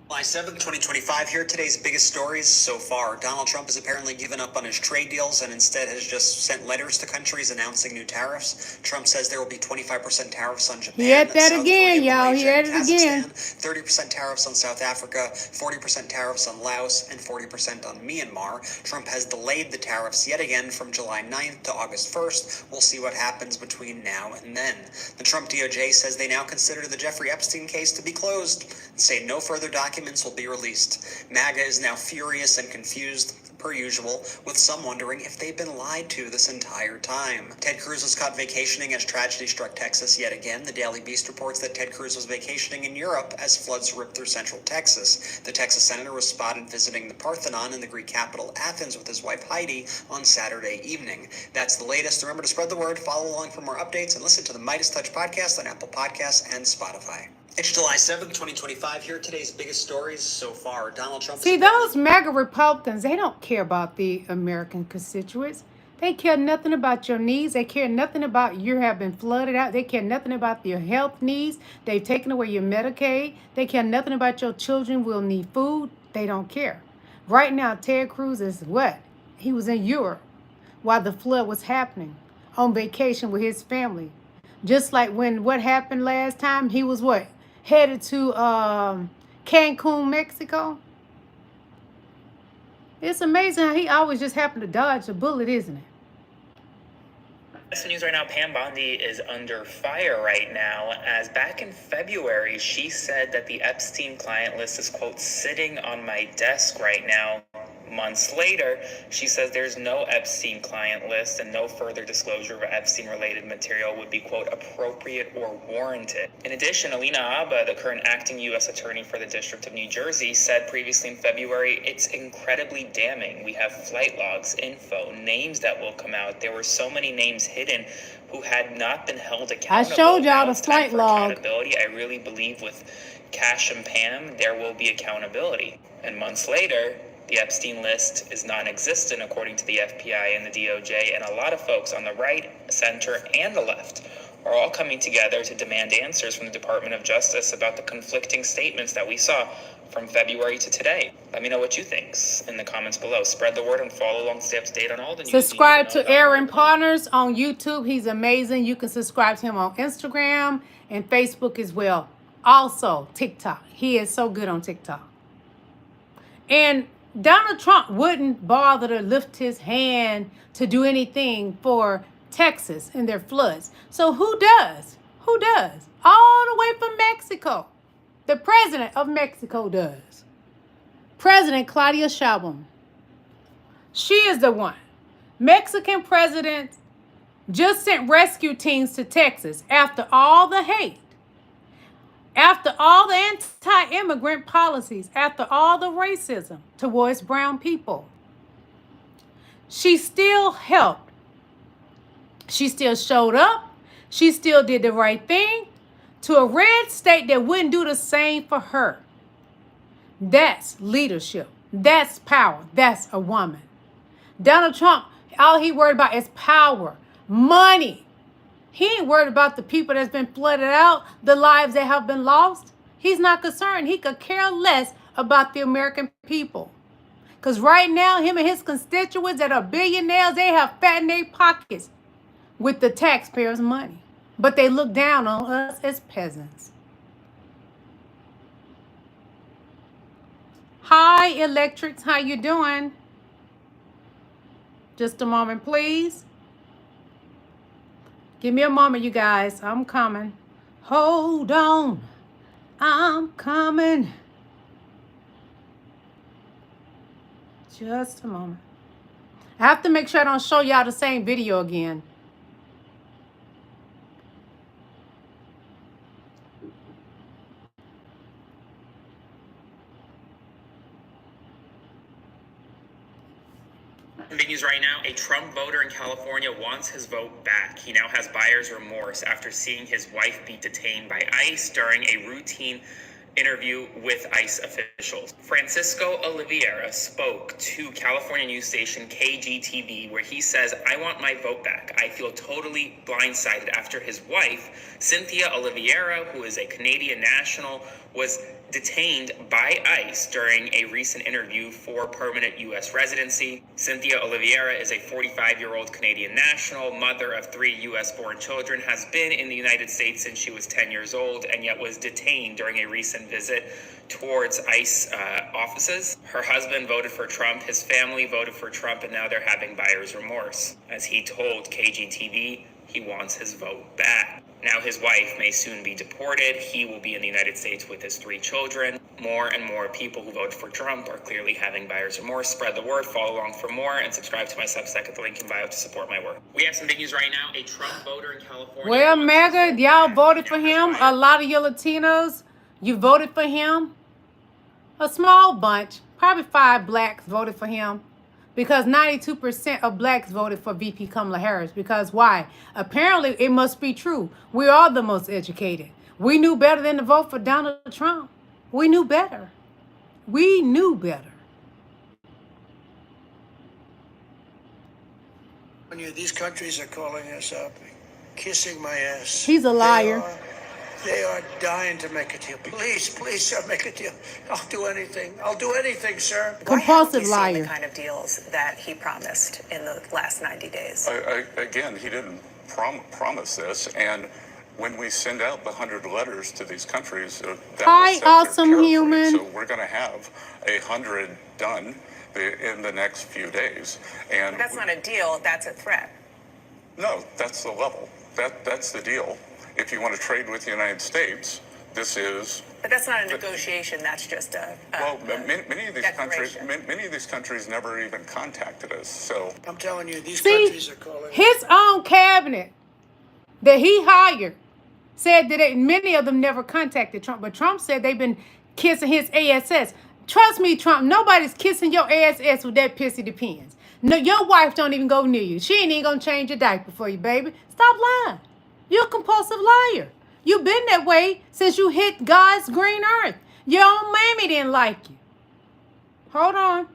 July 7th, 2025. Here are today's biggest stories so far. Donald Trump has apparently given up on his trade deals and instead has just sent letters to countries announcing new tariffs. Trump says there will be 25% tariffs on Japan, He had that South again, Korea, y'all. He Malaysia, had and it again. Kazakhstan, 30% tariffs on South Africa, 40% tariffs on Laos, and 40% on Myanmar. Trump has delayed the tariffs yet again from July 9th to August 1st. We'll see what happens between now and then. The Trump DOJ says they now consider the Jeffrey Epstein case to be closed and say no further documents will be released. MAGA is now furious and confused, per usual, with some wondering if they've been lied to this entire time. Ted Cruz was caught vacationing as tragedy struck Texas yet again. The Daily Beast reports that Ted Cruz was vacationing in Europe as floods ripped through central Texas. The Texas senator was spotted visiting the Parthenon in the Greek capital Athens with his wife Heidi on Saturday evening. That's the latest. Remember to spread the word, follow along for more updates, and listen to the Midas Touch podcast on Apple Podcasts and Spotify. It's July 7th, 2025. Here are today's biggest stories so far. Donald Trump... See, those MAGA Republicans, they don't care about the American constituents. They care nothing about your needs. They care nothing about you have been flooded out. They care nothing about your health needs. They've taken away your Medicaid. They care nothing about your children will need food. They don't care. Right now, Ted Cruz is what? He was in Europe while the flood was happening, on vacation with his family. Just like when what happened last time, he was what? Headed to Cancun, Mexico. It's amazing how he always just happened to dodge a bullet, isn't it? That's the news right now. Pam Bondi is under fire right now, as back in February, she said that the Epstein client list is, quote, sitting on my desk right now. Months later, she says there's no Epstein client list and no further disclosure of Epstein-related material would be, quote, appropriate or warranted. In addition, Alina Abba, the current acting U.S. attorney for the District of New Jersey, said previously in February, it's incredibly damning. We have flight logs, info, names that will come out. There were so many names hidden who had not been held accountable. I showed y'all the It's time flight for log. accountability. I really believe with Cash and Pam, there will be accountability. And months later, the Epstein list is non-existent according to the FBI and the DOJ, and a lot of folks on the right, center, and the left are all coming together to demand answers from the Department of Justice about the conflicting statements that we saw from February to today. Let me know what you think in the comments below. Spread the word and follow along, stay up to date on all the news. Subscribe to Aaron Partners on YouTube. He's amazing. You can subscribe to him on Instagram and Facebook as well. Also, TikTok. He is so good on TikTok. And Donald Trump wouldn't bother to lift his hand to do anything for Texas and their floods. So who does? Who does? All the way from Mexico. The president of Mexico does. President Claudia Sheinbaum. She is the one. Mexican president just sent rescue teams to Texas after all the hate. After all the anti-immigrant policies, after all the racism towards brown people, she still helped. She still showed up. She still did the right thing to a red state that wouldn't do the same for her. That's leadership. That's power. That's a woman. Donald Trump, all he worried about is power, money. He ain't worried about the people that's been flooded out, the lives that have been lost. He's not concerned. He could care less about the American people. Because right now, him and his constituents that are billionaires, they have fattened their pockets with the taxpayers' money. But they look down on us as peasants. Hi, Electrics. How you doing? Just a moment, please. Give me a moment, you guys. I'm coming. Hold on. I'm coming. Just a moment. I have to make sure I don't show y'all the same video again. Big news right now, a Trump voter in California wants his vote back. He now has buyer's remorse after seeing his wife be detained by ICE during a routine interview with ICE officials. Francisco Oliveira spoke to California news station KGTV, where he says, "I want my vote back. I feel totally blindsided after his wife, Cynthia Oliveira, who is a Canadian national, was detained by ICE during a recent interview for permanent U.S. residency. Cynthia Oliveira is a 45-year-old Canadian national, mother of 3 U.S.-born children, has been in the United States since she was 10 years old, and yet was detained during a recent visit towards ICE offices. Her husband voted for Trump, his family voted for Trump, and now they're having buyer's remorse. As he told KGTV, he wants his vote back. Now his wife may soon be deported. He will be in the United States with his 3 children. More and more people who voted for Trump are clearly having buyer's remorse. Spread the word, follow along for more, and subscribe to my Substack at the link in bio to support my work. We have some big news right now. A Trump voter in California... Well, MAGA, y'all voted for him. A lot of you Latinos, you voted for him. A small bunch, probably 5 blacks voted for him. Because 92% of blacks voted for VP Kamala Harris. Because why? Apparently, it must be true. We are the most educated. We knew better than to vote for Donald Trump. We knew better. We knew better. These countries are calling us up, kissing my ass. He's a liar. They are dying to make a deal. Please, please, sir, make a deal. I'll do anything. I'll do anything, sir. Compulsive liar. The kind of deals that he promised in the last 90 days. Again, he didn't promise this, and when we send out the 100 letters to these countries, that hi, awesome human. So we're going to have 100 done in the next few days, and that's not a deal. That's a threat. No, that's the level. That's the deal. If you want to trade with the United States, this is. But that's not a negotiation. That's just a many of these countries never even contacted us. So I'm telling you, these countries are calling. His own cabinet that he hired said that many of them never contacted Trump, but Trump said they've been kissing his ass. Trust me, Trump. Nobody's kissing your ass with that pissy depends. No, your wife don't even go near you. She ain't even gonna change your diaper for you, baby. Stop lying. You're a compulsive liar. You've been that way since you hit God's green earth. Your own mammy didn't like you. Hold on.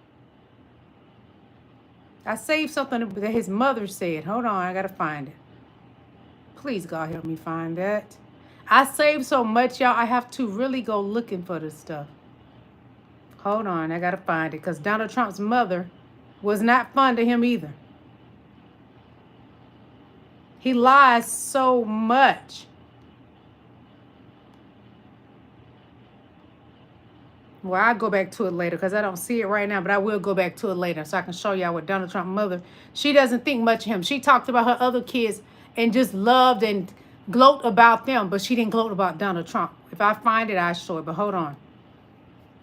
I saved something that his mother said. Hold on, I gotta find it. Please, God, help me find that. I saved so much, y'all, I have to really go looking for this stuff. Hold on, I gotta find it, because Donald Trump's mother was not fond of him either. He lies so much. Well, I'll go back to it later because I don't see it right now, but I will go back to it later so I can show y'all what Donald Trump's mother, she doesn't think much of him. She talked about her other kids and just loved and gloat about them, but she didn't gloat about Donald Trump. If I find it, I'll show it, but hold on.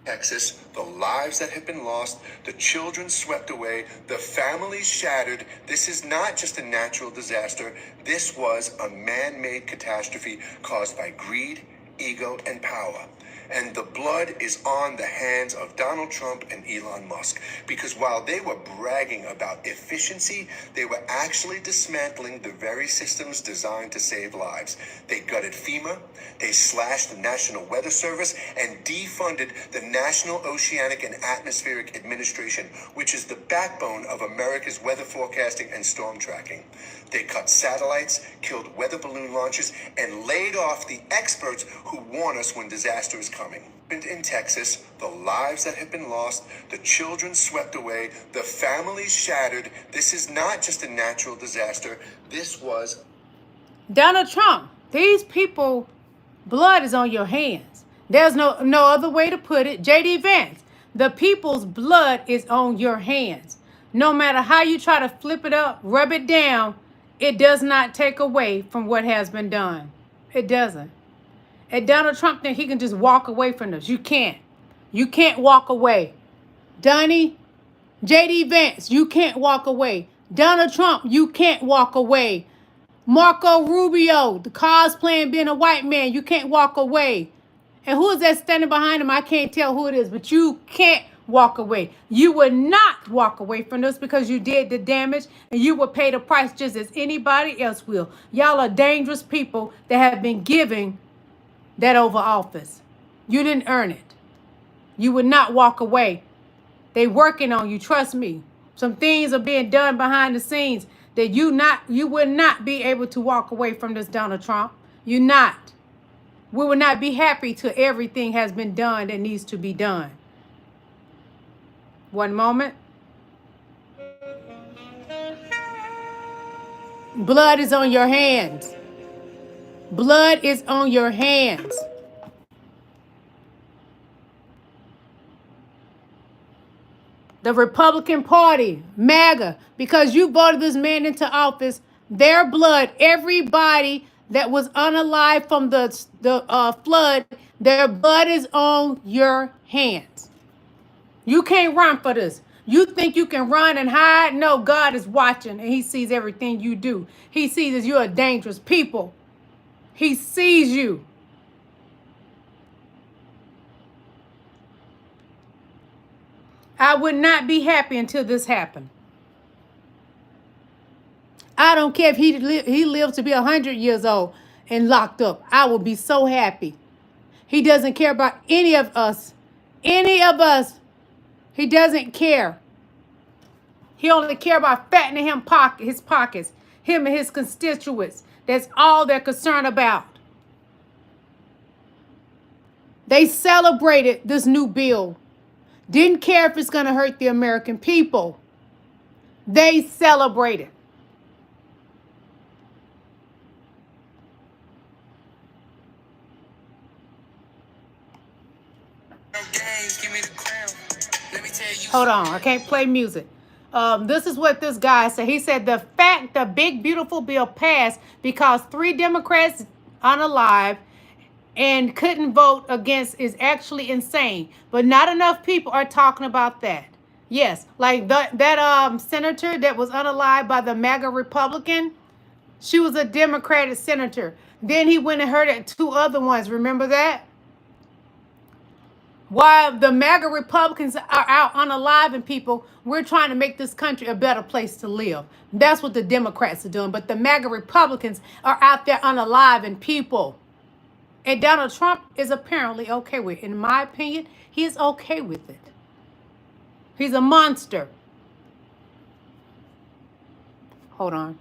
Texas, the lives that have been lost, the children swept away, the families shattered. This is not just a natural disaster. This was a man-made catastrophe caused by greed, ego, and power. And the blood is on the hands of Donald Trump and Elon Musk. Because while they were bragging about efficiency, they were actually dismantling the very systems designed to save lives. They gutted FEMA, they slashed the National Weather Service, and defunded the National Oceanic and Atmospheric Administration, which is the backbone of America's weather forecasting and storm tracking. They cut satellites, killed weather balloon launches, and laid off the experts who warn us when disaster is coming. In Texas, the lives that have been lost, the children swept away, the families shattered. This is not just a natural disaster. This was Donald Trump, these people, blood is on your hands. There's no other way to put it. jdvance, the people's blood is on your hands. No matter how you try to flip it up, rub it down, it does not take away from what has been done. It doesn't. And Donald Trump thinks he can just walk away from this. You can't. You can't walk away. Donnie, jdvance, you can't walk away. Donald Trump, you can't walk away. Marco Rubio, the cosplaying being a white man, you can't walk away. And who is that standing behind him? I can't tell who it is, but you can't walk away. You will not walk away from this because you did the damage and you will pay the price just as anybody else will. Y'all are dangerous people that have been giving that over office. You didn't earn it. You would not walk away. They working on you, trust me. Some things are being done behind the scenes that you will not be able to walk away from this, Donald Trump. You're not. We will not be happy till everything has been done that needs to be done. One moment. Blood is on your hands. Blood is on your hands. The Republican Party, MAGA, because you voted this man into office, their blood, everybody that was unalive from the flood, their blood is on your hands. You can't run for this. You think you can run and hide? No, God is watching and he sees everything you do. He sees that you're a dangerous people. He sees you. I would not be happy until this happened. I don't care if he lives to be 100 years old and locked up. I will be so happy. He doesn't care about any of us. Any of us. He doesn't care. He only care about fattening his pockets. Him and his constituents. That's all they're concerned about. They celebrated this new bill. Didn't care if it's going to hurt the American people. They celebrated. Hold on, I can't play music. This is what this guy said. He said the fact the big beautiful bill passed because 3 Democrats unalive and couldn't vote against is actually insane. But not enough people are talking about that. Yes, like that senator that was unalive by the MAGA Republican, she was a Democratic senator. Then he went and heard at 2 other ones. Remember that? While the MAGA Republicans are out unaliving people, we're trying to make this country a better place to live. That's what the Democrats are doing. But the MAGA Republicans are out there unaliving people. And Donald Trump is apparently okay with it. In my opinion, he is okay with it. He's a monster. Hold on.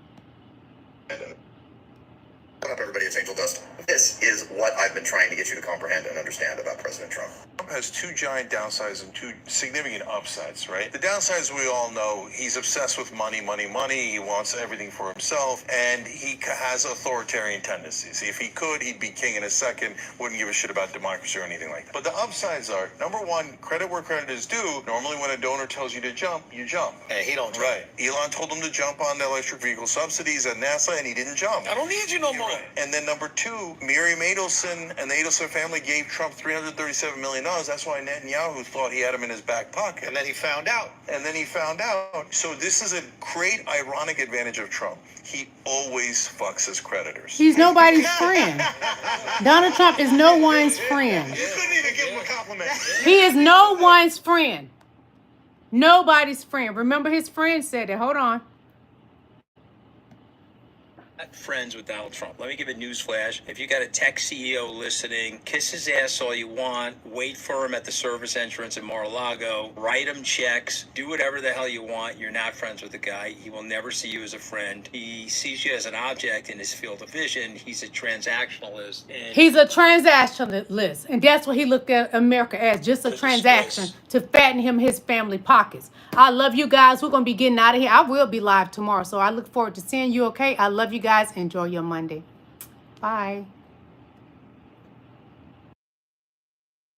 What up, everybody? It's Angel Dust. This is what I've been trying to get you to comprehend and understand about President Trump. Trump has 2 giant downsides and 2 significant upsides, right? The downsides, we all know, he's obsessed with money, money, money. He wants everything for himself, and he has authoritarian tendencies. If he could, he'd be king in a second, wouldn't give a shit about democracy or anything like that. But the upsides are, number 1, credit where credit is due. Normally when a donor tells you to jump, you jump. Hey, he don't jump. Right. Elon told him to jump on the electric vehicle subsidies at NASA, and he didn't jump. I don't need you no more. Right. And then number 2, Miriam Adelson and the Adelson family gave Trump $337 million. That's why Netanyahu thought he had him in his back pocket. And then he found out. So this is a great ironic advantage of Trump. He always fucks his creditors. He's nobody's friend. Donald Trump is no one's friend. You couldn't even give him a compliment. He is no one's friend. Nobody's friend. Remember his friend said it. Hold on. friends with Donald Trump. Let me give a news flash. If you got a tech CEO listening, kiss his ass all you want, wait for him at the service entrance in Mar-a-Lago, write him checks, do whatever the hell you want. You're not friends with the guy. He will never see you as a friend. He sees you as an object in his field of vision. He's a transactionalist. He's a transactionalist, and that's what he looked at America as, just a transaction to fatten him his family pockets. I love you guys. We're going to be getting out of here. I will be live tomorrow, so I look forward to seeing you, okay? I love you guys. Enjoy your Monday. Bye.